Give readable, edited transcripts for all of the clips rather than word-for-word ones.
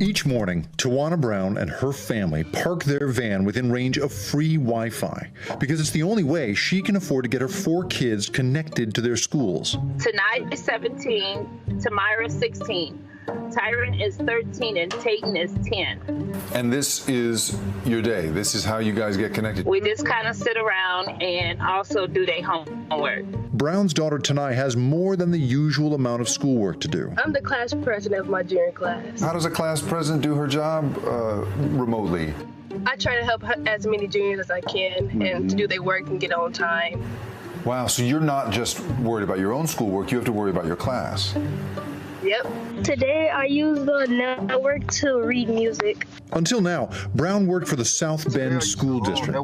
Each morning, Tawana Brown and her family park their van within range of free Wi-Fi because it's the only way she can afford to get her 4 kids connected to their schools. Tonight is 17, Tamira is 16, Tyron is 13, and Tayton is 10. And this is your day? This is how you guys get connected? We just kind of sit around and also do their homework. Brown's daughter Tanai has more than the usual amount of schoolwork to do. I'm the class president of my junior class. How does a class president do her job remotely? I try to help as many juniors as I can and to do their work and get on time. Wow, so you're not just worried about your own schoolwork, you have to worry about your class. Yep. Today I used the network to read music. Until now, Brown worked for the South Bend School District.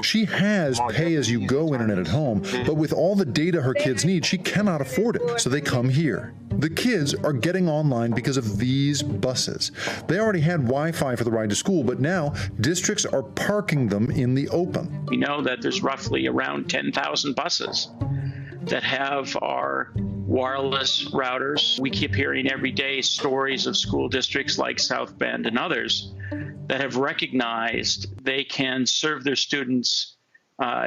She has pay-as-you-go internet at home, but with all the data her kids need, she cannot afford it, so they come here. The kids are getting online because of these buses. They already had Wi-Fi for the ride to school, but now districts are parking them in the open. We know that there's roughly around 10,000 buses that have our wireless routers. We keep hearing every day stories of school districts like South Bend and others that have recognized they can serve their students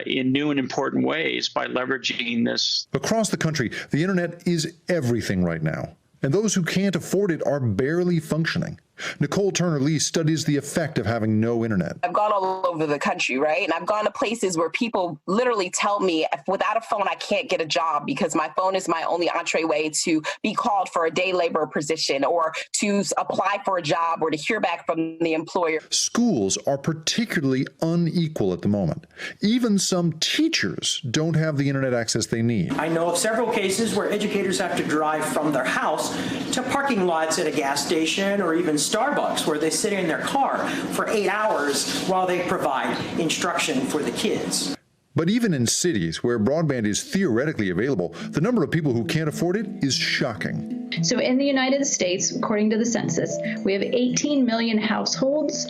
in new and important ways by leveraging this. Across the country, the internet is everything right now, and those who can't afford it are barely functioning. Nicole Turner-Lee studies the effect of having no internet. I've gone all over the country, right? And I've gone to places where people literally tell me, without a phone, I can't get a job because my phone is my only entryway to be called for a day labor position or to apply for a job or to hear back from the employer. Schools are particularly unequal at the moment. Even some teachers don't have the internet access they need. I know of several cases where educators have to drive from their house to parking lots at a gas station or even Starbucks, where they sit in their car for 8 hours while they provide instruction for the kids. But even in cities where broadband is theoretically available, the number of people who can't afford it is shocking. So in the United States, according to the census, we have 18 million households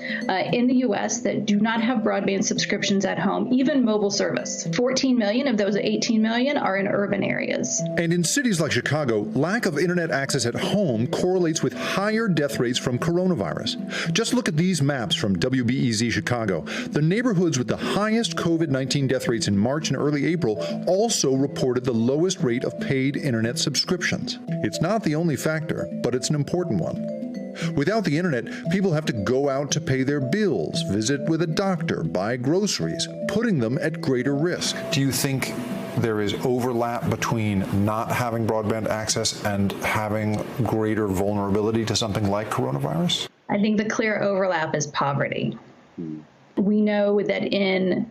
in the U.S. that do not have broadband subscriptions at home, even mobile service. 14 million of those 18 million are in urban areas. And in cities like Chicago, lack of internet access at home correlates with higher death rates from coronavirus. Just look at these maps from WBEZ Chicago. The neighborhoods with the highest COVID-19 death rates in March and early April also reported the lowest rate of paid internet subscriptions. It's not the only factor, but it's an important one. Without the internet, people have to go out to pay their bills, visit with a doctor, buy groceries, putting them at greater risk. Do you think there is overlap between not having broadband access and having greater vulnerability to something like coronavirus? I think the clear overlap is poverty. We know that in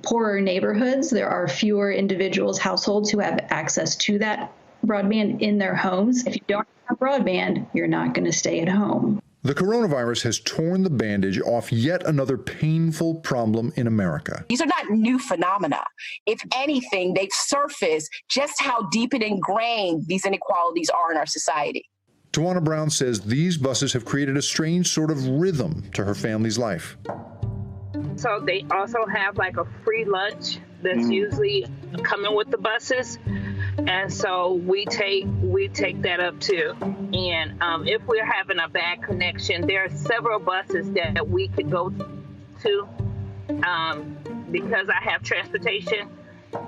poorer neighborhoods, there are fewer individuals, households who have access to that broadband in their homes. If you don't have broadband, you're not going to stay at home. The coronavirus has torn the bandage off yet another painful problem in America. These are not new phenomena. If anything, they've surfaced just how deep and ingrained these inequalities are in our society. Tawana Brown says these buses have created a strange sort of rhythm to her family's life. So they also have like a free lunch that's usually coming with the buses. And so we take that up too. And if we're having a bad connection, there are several buses that we could go to because I have transportation.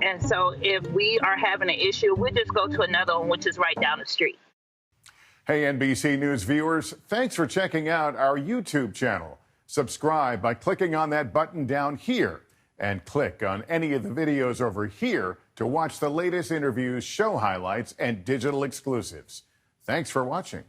And so if we are having an issue, we just go to another one, which is right down the street. Hey, NBC News viewers, thanks for checking out our YouTube channel. Subscribe by clicking on that button down here and click on any of the videos over here to watch the latest interviews, show highlights, and digital exclusives. Thanks for watching.